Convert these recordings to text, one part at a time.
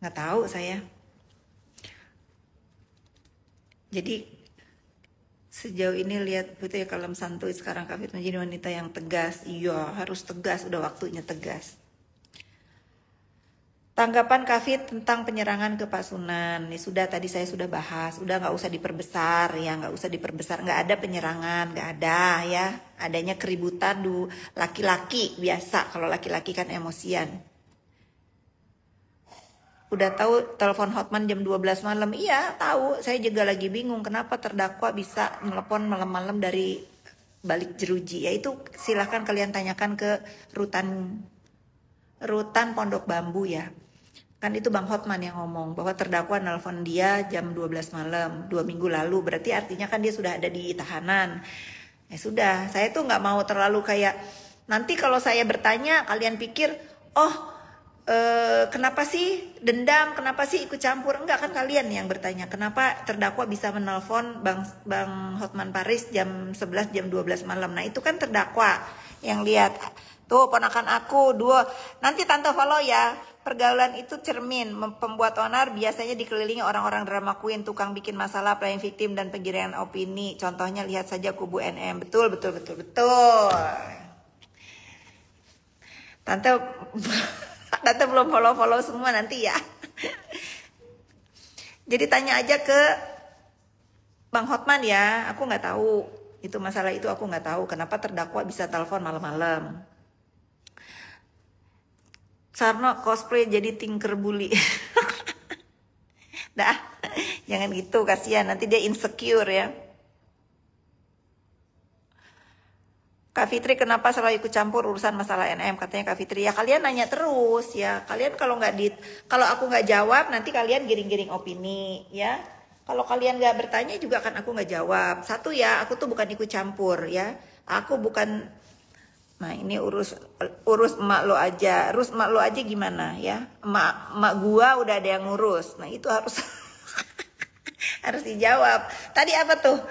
Nggak tahu saya. Jadi sejauh ini lihat itu ya, kalem santuy. Sekarang Kak Fit menjadi wanita yang tegas. Iya, harus tegas, udah waktunya tegas. Tanggapan Kak Fit tentang penyerangan ke Pak Sunan. Nih sudah, tadi saya sudah bahas, udah nggak usah diperbesar ya, nggak usah diperbesar, nggak ada penyerangan, nggak ada ya. Adanya keributan laki-laki biasa, kalau laki-laki kan emosian. Udah tahu telepon Hotman jam 12 malam? Iya, tahu. Saya juga lagi bingung kenapa terdakwa bisa telepon malam-malam dari balik jeruji. Ya itu silahkan kalian tanyakan ke rutan Pondok Bambu ya. Kan itu Bang Hotman yang ngomong bahwa terdakwa nelpon dia jam 12 malam 2 minggu lalu. Berarti artinya kan dia sudah ada di tahanan. Ya sudah, saya tuh nggak mau terlalu kayak nanti kalau saya bertanya kalian pikir, oh kenapa sih dendam, kenapa sih ikut campur? Enggak, kan kalian yang bertanya kenapa terdakwa bisa menelpon Bang Hotman Paris jam 11 jam 12 malam. Nah itu kan terdakwa yang lihat. Tuh ponakan aku dua. Nanti tante follow ya. Pergaulan itu cermin. Pembuat onar biasanya dikelilingi orang-orang drama queen, tukang bikin masalah, playing victim, dan penggiringan opini. Contohnya lihat saja kubu NM. Betul, betul, betul, betul. Tante Tante belum follow semua nanti ya. Jadi tanya aja ke Bang Hotman ya. Aku nggak tahu itu masalah itu, aku nggak tahu kenapa terdakwa bisa telepon malam-malam. Sarno cosplay jadi Tinker Bully. Dah, jangan gitu, kasihan nanti dia insecure ya. Kak Fitri kenapa selalu ikut campur urusan masalah NM? Katanya Kak Fitri, ya kalian nanya terus ya. Kalian kalau kalau aku nggak jawab nanti kalian giring-giring opini ya. Kalau kalian nggak bertanya juga kan aku nggak jawab. Satu ya, aku tuh bukan ikut campur ya. Aku bukan. Nah ini urus emak lo aja. Urus emak lo aja gimana ya? Emak gua udah ada yang ngurus. Nah itu harus harus dijawab. Tadi apa tuh?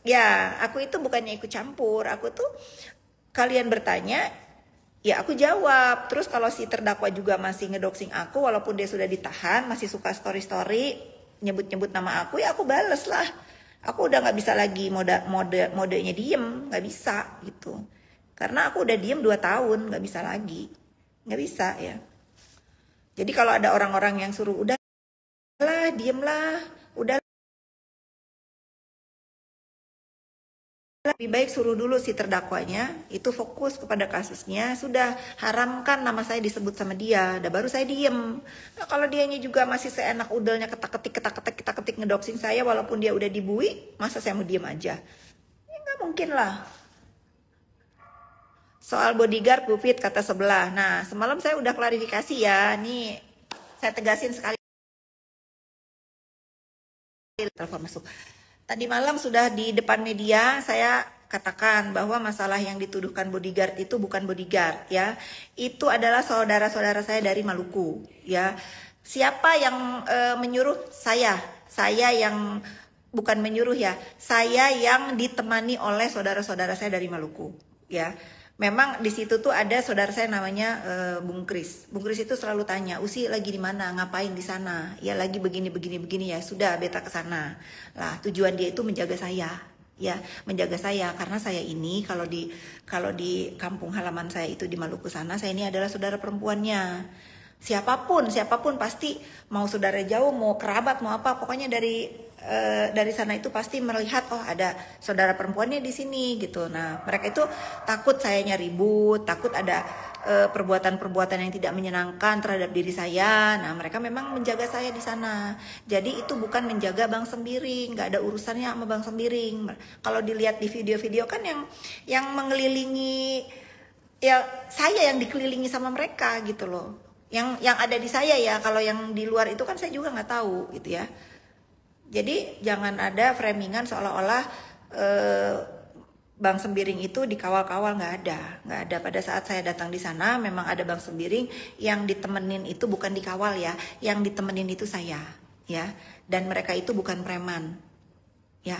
Ya, aku itu bukannya ikut campur. Aku tuh kalian bertanya, ya aku jawab. Terus kalau si terdakwa juga masih ngedoxing aku, walaupun dia sudah ditahan, masih suka story-story, nyebut-nyebut nama aku, ya aku bales lah. Aku udah nggak bisa lagi modenya diem, nggak bisa gitu. Karena aku udah diem 2 tahun, nggak bisa lagi, nggak bisa ya. Jadi kalau ada orang-orang yang suruh udahlah, diem lah, udah. Lebih baik suruh dulu si terdakwanya itu fokus kepada kasusnya, sudah haramkan nama saya disebut sama dia, udah baru saya diem. Nah, kalau dianya juga masih seenak udelnya ketak-ketik ngedoxing saya walaupun dia udah dibui, masa saya mau diem aja? Ya nggak mungkin lah. Soal bodyguard Bupit kata sebelah. Nah semalam saya udah klarifikasi ya, nih saya tegasin sekali. Telepon masuk. Tadi malam sudah di depan media saya katakan bahwa masalah yang dituduhkan bodyguard itu bukan bodyguard ya. Itu adalah saudara-saudara saya dari Maluku ya. Siapa yang menyuruh saya? Saya yang bukan menyuruh ya. Saya yang ditemani oleh saudara-saudara saya dari Maluku ya. Memang di situ tuh ada saudara saya namanya Bung Kris. Bung Kris itu selalu tanya, "Usi lagi di mana? Ngapain di sana?" Ya lagi begini ya. Sudah beta ke sana. Lah, tujuan dia itu menjaga saya. Ya, menjaga saya karena saya ini kalau di kampung halaman saya itu di Maluku sana, saya ini adalah saudara perempuannya. Siapapun pasti mau saudara jauh, mau kerabat, mau apa, pokoknya dari sana itu pasti melihat oh ada saudara perempuannya di sini gitu. Nah mereka itu takut sayanya ribut, takut ada perbuatan-perbuatan yang tidak menyenangkan terhadap diri saya. Nah mereka memang menjaga saya di sana. Jadi itu bukan menjaga Bang Sembiring, nggak ada urusannya sama Bang Sembiring. Kalau dilihat di video-video kan yang mengelilingi ya saya yang dikelilingi sama mereka gitu loh. Yang ada di saya ya, kalau yang di luar itu kan saya juga nggak tahu gitu ya. Jadi jangan ada framingan seolah-olah Bang Sembiring itu dikawal-kawal, nggak ada. Pada saat saya datang di sana memang ada Bang Sembiring yang ditemenin itu bukan dikawal ya, yang ditemenin itu saya ya. Dan mereka itu bukan preman ya.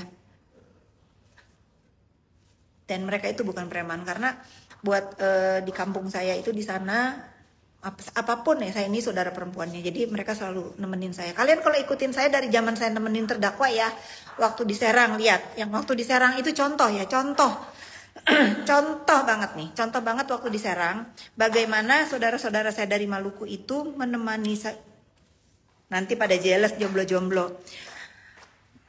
Dan mereka itu bukan preman karena buat di kampung saya itu di sana apapun ya, saya ini saudara perempuannya, jadi mereka selalu nemenin saya. Kalian kalau ikutin saya dari zaman saya nemenin terdakwa ya, waktu di Serang, lihat yang waktu di Serang itu contoh ya, contoh contoh banget nih, contoh banget waktu di Serang, bagaimana saudara-saudara saya dari Maluku itu menemani saya. Nanti pada jealous jomblo-jomblo,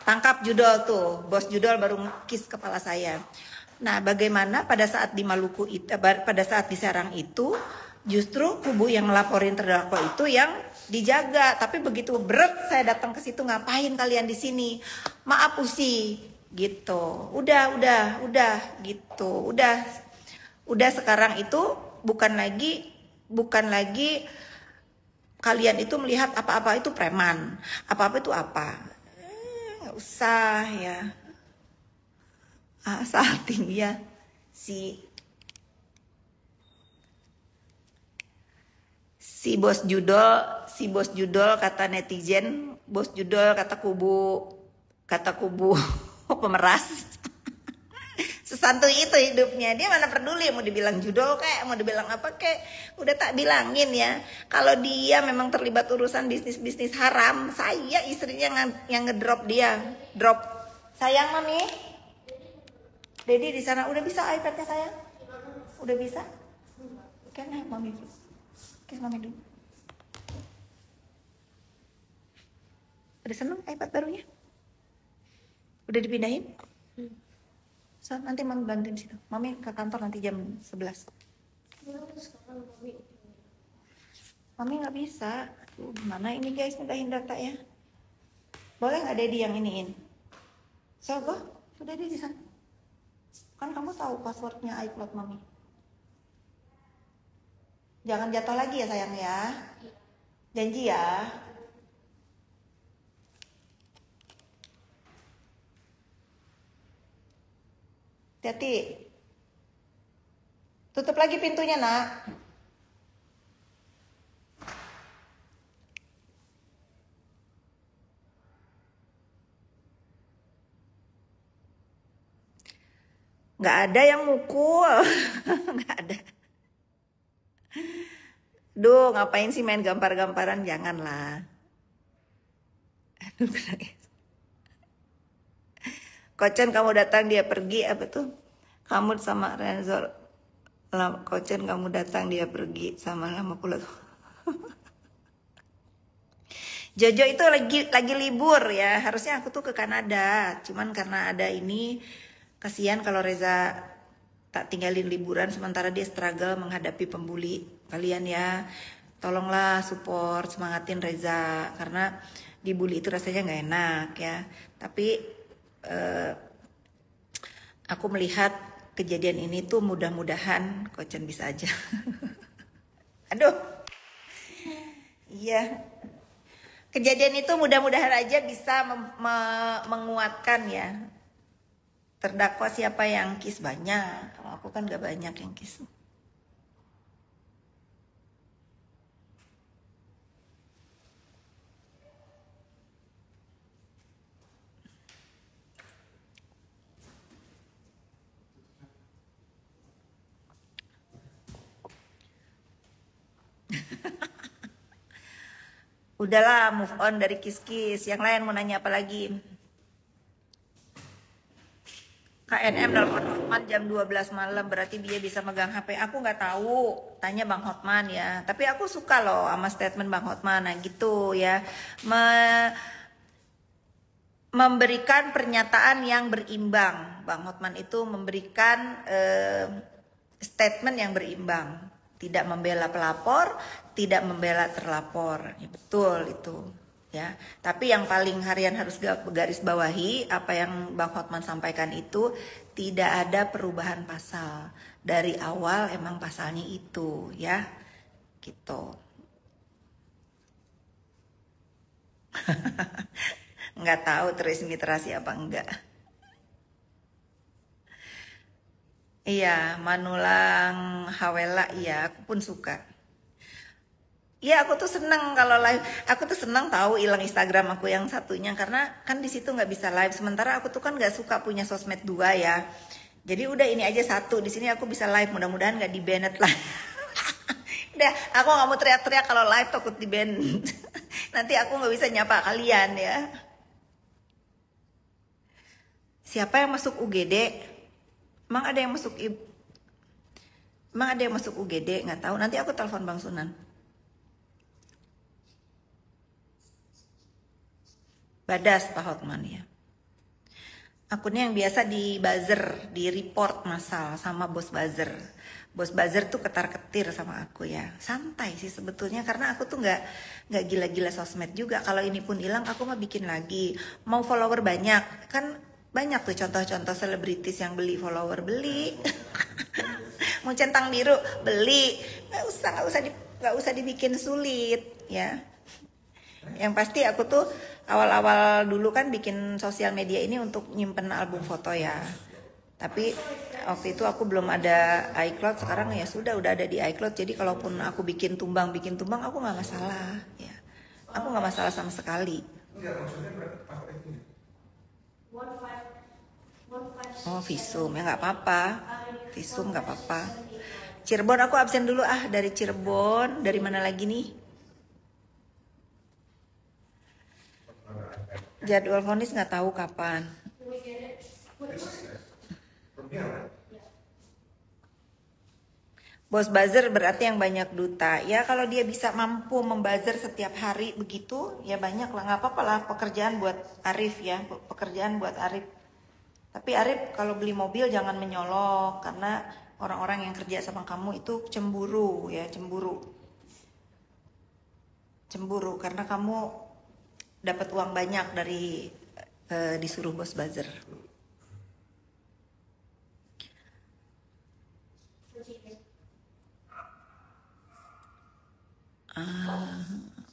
tangkap judol tuh, bos judol baru ngekis kepala saya. Nah, bagaimana pada saat di Maluku itu, pada saat di Serang itu, justru kubu yang melaporin terdakwa itu yang dijaga. Tapi begitu berat saya datang ke situ, ngapain kalian di sini? Maaf Usi, gitu. Udah gitu. Udah sekarang itu bukan lagi kalian itu melihat apa-apa itu preman, apa-apa itu apa. Nggak usah ya. Salting ya si bos judol kata netizen, bos judol kata kubu pemeras. Sesantuy itu hidupnya, dia mana peduli mau dibilang judol kayak mau dibilang apa kayak, udah tak bilangin ya, kalau dia memang terlibat urusan bisnis haram, saya istrinya yang ngedrop dia, drop. Sayang mami, Dedi di sana udah bisa iPadnya sayang, udah bisa, kan mami dulu, kiss mami dulu. Udah seneng iPad barunya, udah dipindahin. So, nanti mami bantuin situ. Mami ke kantor nanti jam 11. Mami nggak bisa. Gimana ini guys, mindahin data ya. Boleh nggak Dedi yang iniin? So, go. Tuh Dedi di sana. Kan kamu tahu passwordnya iCloud mami. Jangan jatuh lagi ya sayang ya. Janji ya. Hati-hati. Tutup lagi pintunya, nak. Nggak ada yang mukul. Nggak ada. Duh, ngapain sih main gampar-gamparan? Janganlah. Aduh, Kochen kamu datang dia pergi, apa tuh? Kamu sama Renzo, Kochen kamu datang dia pergi sama lama pula tuh. Jojo itu lagi libur ya, harusnya aku tuh ke Kanada, cuman karena ada ini, kasihan kalau Reza tak tinggalin liburan sementara dia struggle menghadapi pembuli. Kalian ya, tolonglah support, semangatin Reza, karena dibully itu rasanya nggak enak ya. Tapi aku melihat kejadian ini tuh mudah-mudahan Kochen bisa aja. Aduh, iya. Kejadian itu mudah-mudahan aja bisa menguatkan ya. Terdakwa siapa yang kiss banyak, kalau aku kan gak banyak yang kiss. Udahlah, move on dari kiss-kiss. Yang lain mau nanya apa lagi? KNM nelfon Hotman jam 12 malam, berarti dia bisa megang HP. Aku nggak tahu, tanya Bang Hotman ya. Tapi aku suka loh sama statement Bang Hotman, nah gitu ya. Memberikan pernyataan yang berimbang. Bang Hotman itu memberikan statement yang berimbang. Tidak membela pelapor, tidak membela terlapor. Ya, betul itu. Ya, tapi yang paling harian harus garis bawahi apa yang Bang Hotman sampaikan itu, tidak ada perubahan pasal. Dari awal emang pasalnya itu ya. Gitu. Nggak tahu teresmiterasi apa enggak. Iya, Manulang Hawela, iya aku pun suka. Iya, aku tuh seneng kalau live. Aku tuh seneng tahu hilang Instagram aku yang satunya karena kan di situ nggak bisa live. Sementara aku tuh kan nggak suka punya sosmed dua ya. Jadi udah ini aja satu. Di sini aku bisa live. Mudah-mudahan nggak di-banned lah. Udah, aku nggak mau teriak-teriak kalau live, takut di ban. Nanti aku nggak bisa nyapa kalian ya. Siapa yang masuk UGD? Emang ada yang masuk Emang ada yang masuk UGD? Nggak tahu. Nanti aku telepon Bang Sunan. Badas Pak Hotman ya. Akunnya yang biasa di buzzer, di report masal sama bos buzzer. Bos buzzer tuh ketar-ketir sama aku ya. Santai sih sebetulnya karena aku tuh nggak gila-gila sosmed juga. Kalau ini pun hilang aku mah bikin lagi. Mau follower banyak kan banyak tuh contoh-contoh selebritis yang beli follower beli. Mau centang biru beli. Nggak usah dibikin sulit ya. Yang pasti aku tuh awal-awal dulu kan bikin sosial media ini untuk nyimpen album foto ya. Tapi waktu itu aku belum ada iCloud, sekarang ya sudah udah ada di iCloud. Jadi kalaupun aku bikin tumbang aku nggak masalah ya. Aku nggak masalah sama sekali. Oh visum ya nggak apa-apa. Visum nggak apa-apa. Cirebon aku absen dulu dari Cirebon. Dari mana lagi nih? Jadwal vonis nggak tahu kapan. Bos buzzer berarti yang banyak duta. Ya kalau dia bisa mampu membuzzer setiap hari begitu, ya banyak lah. Nggak apa-apa lah pekerjaan buat Arif ya. Pekerjaan buat Arif. Tapi Arif kalau beli mobil jangan menyolok. Karena orang-orang yang kerja sama kamu itu cemburu ya. Cemburu karena kamu dapat uang banyak dari disuruh bos buzzer.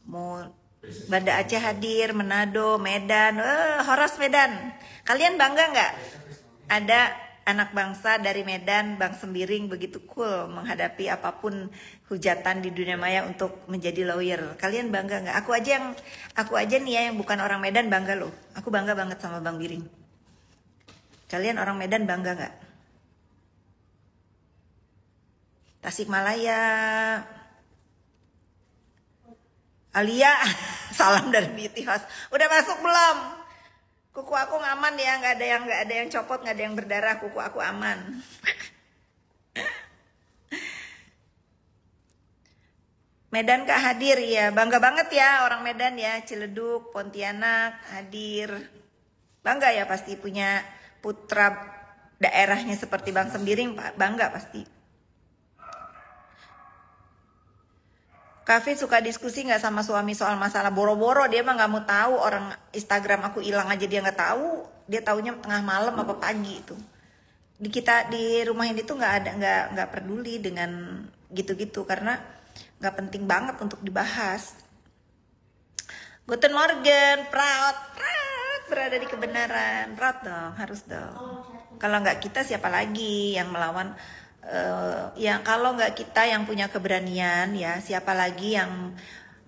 Mau Banda Aceh hadir, Manado, Medan, Horas Medan. Kalian bangga nggak? Ada anak bangsa dari Medan, Bang Sembiring begitu cool menghadapi apapun hujatan di dunia maya untuk menjadi lawyer. Kalian bangga nggak? Aku aja nih ya yang bukan orang Medan bangga loh. Aku bangga banget sama Bang Biring. Kalian orang Medan bangga nggak? Tasikmalaya, Alia, salam dari Beauty House. Udah masuk belum? Kuku aku aman ya, nggak ada yang copot, nggak ada yang berdarah. Kuku aku aman. Medan Kak hadir ya, bangga banget ya orang Medan ya, Ciledug, Pontianak hadir. Bangga ya pasti punya putra daerahnya seperti Bang Sembiring, bangga pasti. Kavin suka diskusi nggak sama suami soal masalah boro-boro, dia mah nggak mau tahu. Orang Instagram aku hilang aja dia nggak tahu, dia taunya tengah malam apa pagi itu. Di rumah ini tuh nggak peduli dengan gitu-gitu karena nggak penting banget untuk dibahas. Guten Morgen, proud berada di kebenaran, proud dong, harus dong. Kalau nggak kita siapa lagi yang melawan? Ya kalau nggak kita yang punya keberanian ya siapa lagi yang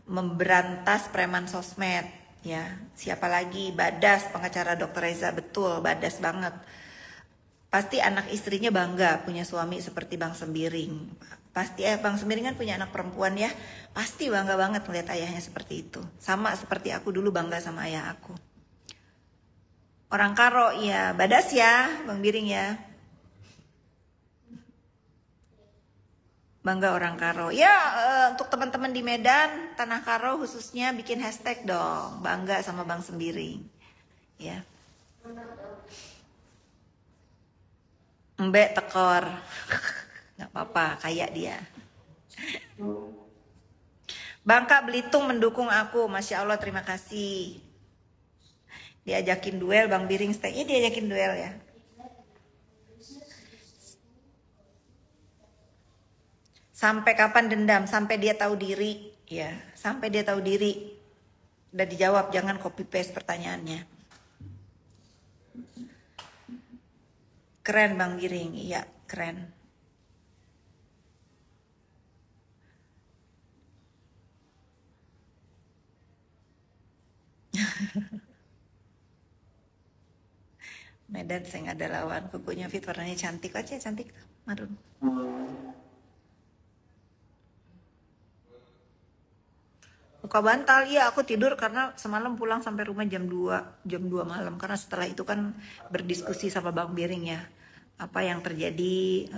memberantas preman sosmed ya, siapa lagi? Badas, pengacara Dr. Reza, betul badas banget. Pasti anak istrinya bangga punya suami seperti Bang Sembiring. Pasti Bang Sembiring kan punya anak perempuan ya, pasti bangga banget melihat ayahnya seperti itu. Sama seperti aku dulu bangga sama ayah aku. Orang Karo ya, badas ya Bang Biring ya. Bangga orang Karo. Ya untuk teman-teman di Medan, Tanah Karo khususnya bikin hashtag dong. Bangga sama Bang Sembiring. Ya. Mbak tekor. Gak apa-apa, kayak dia. Bangka Belitung mendukung aku. Masya Allah, terima kasih. Diajakin duel, Bang Biring stay. Iya diajakin duel ya. Sampai kapan dendam? Sampai dia tahu diri. Ya, sampai dia tahu diri. Udah dijawab, jangan copy paste pertanyaannya. Keren Bang Giring, iya keren. Medan saya nggak ada lawan, kukunya Fit warnanya cantik aja, cantik marun. Buka bantal, iya aku tidur karena semalam pulang sampai rumah jam 2 malam. Karena setelah itu kan berdiskusi sama Bang Biring ya. Apa yang terjadi,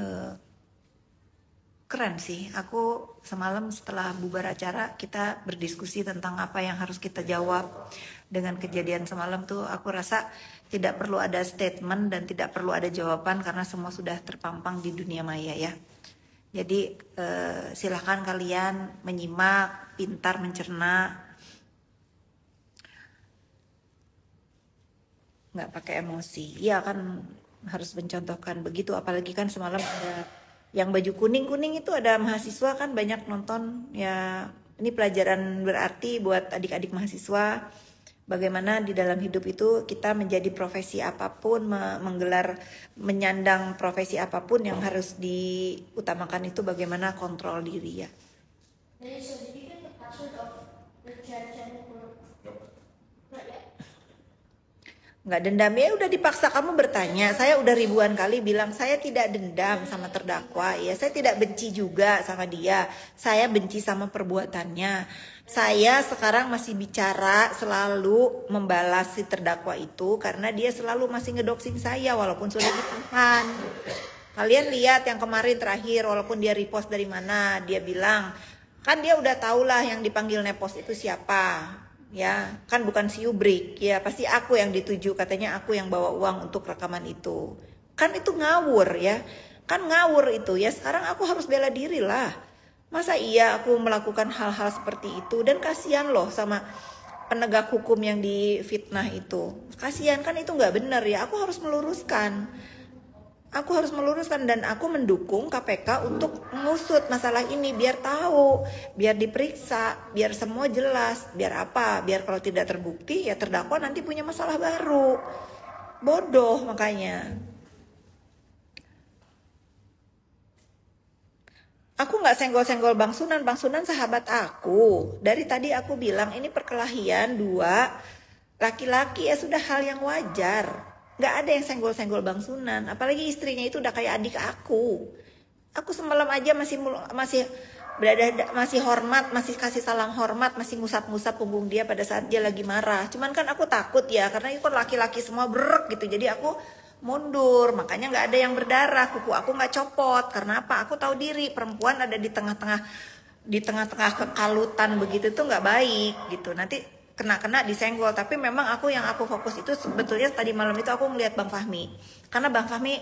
keren sih. Aku semalam setelah bubar acara kita berdiskusi tentang apa yang harus kita jawab. Dengan kejadian semalam tuh aku rasa tidak perlu ada statement dan tidak perlu ada jawaban karena semua sudah terpampang di dunia maya ya. Jadi silahkan kalian menyimak, pintar mencerna, nggak pakai emosi. Iya kan harus mencontohkan begitu. Apalagi kan semalam ada yang baju kuning-kuning itu ada mahasiswa kan banyak nonton ya. Ini pelajaran berarti buat adik-adik mahasiswa. Bagaimana di dalam hidup itu kita menjadi profesi apapun, menyandang profesi apapun yang harus diutamakan itu bagaimana kontrol diri ya. Nggak dendam ya udah dipaksa kamu bertanya. Saya udah ribuan kali bilang saya tidak dendam sama terdakwa ya. Saya tidak benci juga sama dia. Saya benci sama perbuatannya. Saya sekarang masih bicara selalu membalas si terdakwa itu karena dia selalu masih ngedoxing saya walaupun sudah ditahan. Kalian lihat yang kemarin terakhir walaupun dia repost dari mana, dia bilang kan dia udah tahulah yang dipanggil nepos itu siapa. Ya, kan bukan si Ubrik, ya pasti aku yang dituju, katanya aku yang bawa uang untuk rekaman itu. Kan itu ngawur ya, kan ngawur itu ya, sekarang aku harus bela diri lah. Masa iya aku melakukan hal-hal seperti itu, dan kasihan loh sama penegak hukum yang difitnah itu. Kasihan kan itu nggak benar ya, aku harus meluruskan. Aku harus meluruskan dan aku mendukung KPK untuk mengusut masalah ini biar tahu, biar diperiksa, biar semua jelas, biar apa? Biar kalau tidak terbukti ya terdakwa nanti punya masalah baru. Bodoh makanya. Aku nggak senggol-senggol Bang Sunan sahabat aku. Dari tadi aku bilang ini perkelahian dua laki-laki ya sudah hal yang wajar. Gak ada yang senggol-senggol Bang Sunan, apalagi istrinya itu udah kayak adik aku. Aku semalam aja masih hormat, masih kasih salam hormat, masih ngusap-ngusap punggung dia pada saat dia lagi marah. Cuman kan aku takut ya, karena itu kan laki-laki semua berek gitu. Jadi aku mundur, makanya nggak ada yang berdarah, kuku aku nggak copot. Karena apa? Aku tahu diri, perempuan ada di tengah-tengah kekalutan begitu tuh nggak baik gitu. Nanti kena disenggol. Tapi memang aku fokus itu sebetulnya tadi malam itu aku ngeliat Bang Fahmi, karena Bang Fahmi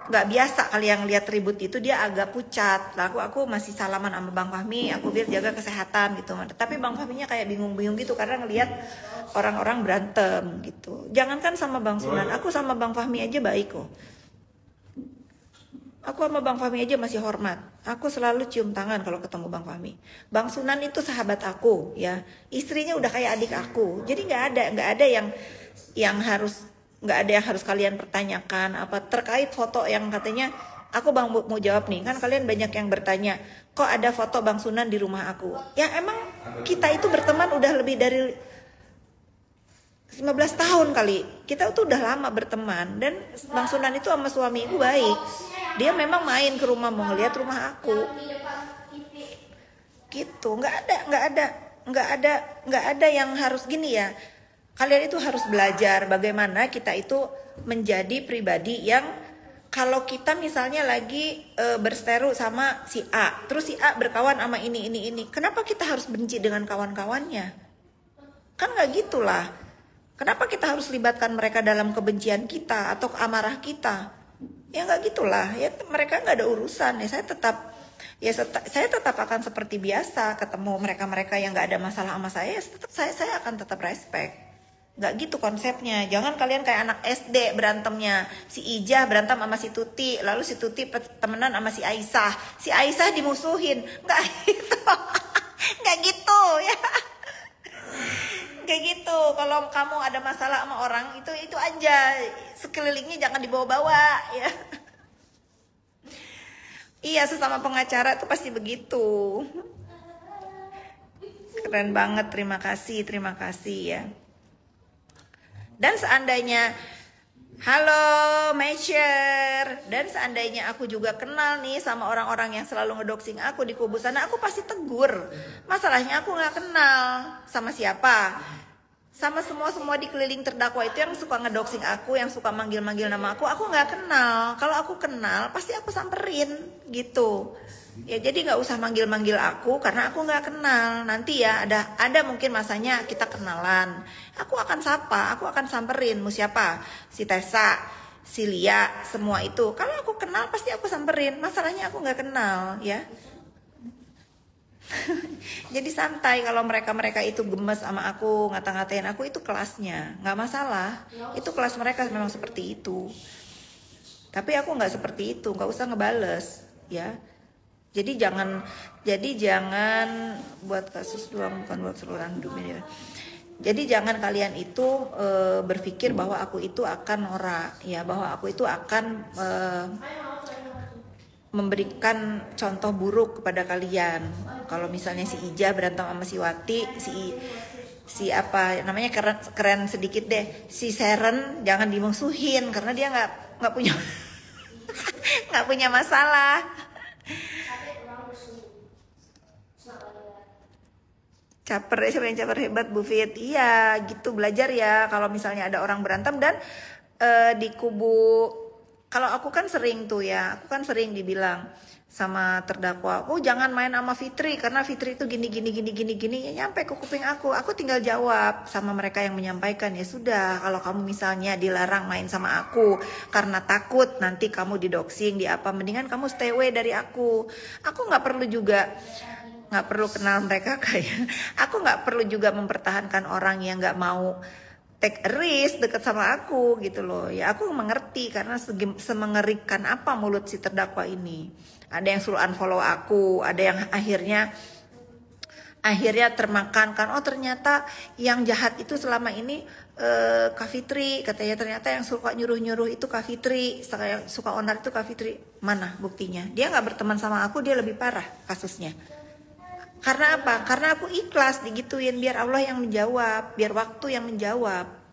nggak biasa kali yang lihat ribut itu, dia agak pucat. Lah aku masih salaman sama Bang Fahmi, aku biar jaga kesehatan gitu. Tapi Bang Fahminya kayak bingung-bingung gitu karena ngelihat orang-orang berantem gitu. Jangankan sama Bang Sunan, aku sama Bang Fahmi aja baik kok. Aku sama Bang Fahmi aja masih hormat. Aku selalu cium tangan kalau ketemu Bang Fahmi. Bang Sunan itu sahabat aku, ya. Istrinya udah kayak adik aku. Jadi nggak ada yang harus kalian pertanyakan apa terkait foto yang katanya. Aku Bang mau jawab nih, kan kalian banyak yang bertanya, kok ada foto Bang Sunan di rumah aku? Ya emang kita itu berteman udah lebih dari 15 tahun kali. Kita tuh udah lama berteman dan Bang Sunan itu sama suamiku baik. Dia memang main ke rumah mau ngeliat rumah aku. Gitu, nggak ada yang harus gini ya. Kalian itu harus belajar bagaimana kita itu menjadi pribadi yang kalau kita misalnya lagi berseteru sama si A, terus si A berkawan sama ini. Kenapa kita harus benci dengan kawan-kawannya? Kan nggak gitulah. Kenapa kita harus libatkan mereka dalam kebencian kita atau amarah kita? Ya nggak gitulah. Ya mereka nggak ada urusan. Ya saya tetap akan seperti biasa ketemu mereka yang nggak ada masalah sama saya. Saya akan tetap respect. Nggak gitu konsepnya. Jangan kalian kayak anak SD berantemnya. Si Ijah berantem sama si Tuti, lalu si Tuti temenan sama si Aisyah. Si Aisyah dimusuhin. Nggak gitu. Nggak gitu ya. Kayak gitu. Kalau kamu ada masalah sama orang itu aja, sekelilingnya jangan dibawa-bawa ya. Iya, sesama pengacara tuh pasti begitu. Keren banget, terima kasih ya. Dan seandainya Halo, Measure. Dan seandainya aku juga kenal nih sama orang-orang yang selalu ngedoxing aku di kubu sana, aku pasti tegur. Masalahnya aku nggak kenal sama siapa. Sama semua di keliling terdakwa itu yang suka ngedoxing aku, yang suka manggil-manggil nama aku nggak kenal. Kalau aku kenal, pasti aku samperin gitu. Ya jadi nggak usah manggil-manggil aku karena aku nggak kenal. Nanti ya ada mungkin masanya kita kenalan. Aku akan sapa, aku akan samperin. Mau siapa? Si Tessa, si Lia, semua itu. Kalau aku kenal pasti aku samperin. Masalahnya aku nggak kenal, ya. Jadi santai kalau mereka itu gemes sama aku, ngata-ngatain aku, itu kelasnya, nggak masalah. Itu kelas mereka memang seperti itu. Tapi aku nggak seperti itu, nggak usah ngebales, ya. Jadi jangan buat kasus doang, bukan buat seluruh dunia. Jadi jangan kalian itu berpikir bahwa aku itu akan norak, ya, bahwa aku itu akan memberikan contoh buruk kepada kalian. Kalau misalnya si Ija berantem sama si Wati, si apa namanya keren sedikit deh, si Seren jangan dimusuhin karena dia nggak punya nggak punya masalah. Caper, siapa yang caper hebat, Bu Fit? Iya, gitu, belajar ya. Kalau misalnya ada orang berantem dan di kubu, kalau aku kan sering tuh ya, aku kan sering dibilang sama terdakwa, oh jangan main sama Fitri karena Fitri itu gini, ya, nyampe ke kuping aku tinggal jawab sama mereka yang menyampaikan, ya sudah, kalau kamu misalnya dilarang main sama aku karena takut nanti kamu didoxing, di apa, mendingan kamu stay away dari aku nggak perlu kenal mereka kayak aku nggak perlu juga mempertahankan orang yang nggak mau take a risk deket sama aku gitu loh, ya. Aku mengerti karena semengerikan apa mulut si terdakwa ini. Ada yang suruh unfollow aku, ada yang akhirnya termakan kan, oh ternyata yang jahat itu selama ini Kak Fitri, katanya. Ternyata yang suka nyuruh itu Kak Fitri, yang suka onar itu Kak Fitri. Mana buktinya? Dia nggak berteman sama aku, dia lebih parah kasusnya. Karena apa? Karena aku ikhlas digituin, biar Allah yang menjawab, biar waktu yang menjawab.